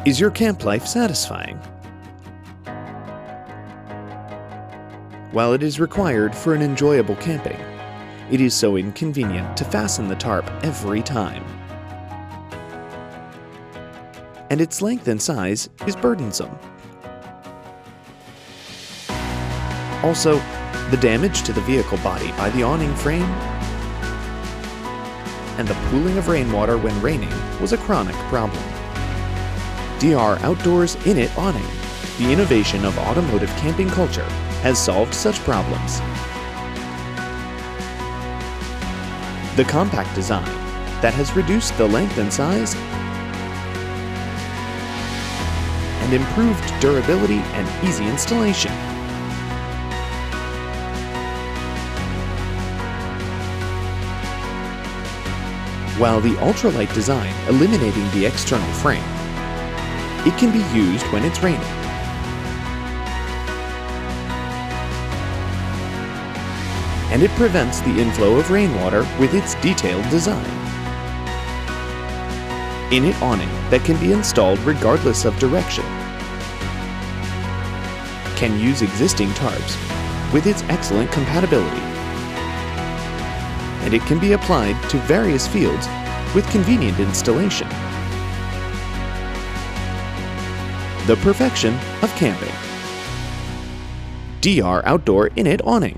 Is your camp life satisfying? While it is required for an enjoyable camping, it is so inconvenient to fasten the tarp every time. And its length and size is burdensome. Also, the damage to the vehicle body by the awning frame and the pooling of rainwater when raining was a chronic problem. DR Outdoor's INTID Awning, the innovation of automotive camping culture, has solved such problems. The compact design that has reduced the length and size and improved durability and easy installation. While the ultralight design eliminating the external frame, it can be used when it's raining. And it prevents the inflow of rainwater with its detailed design. INTID Awning that can be installed regardless of direction. Can use existing tarps with its excellent compatibility. And it can be applied to various fields with convenient installation. The perfection of camping. DR Outdoor INTID Awning.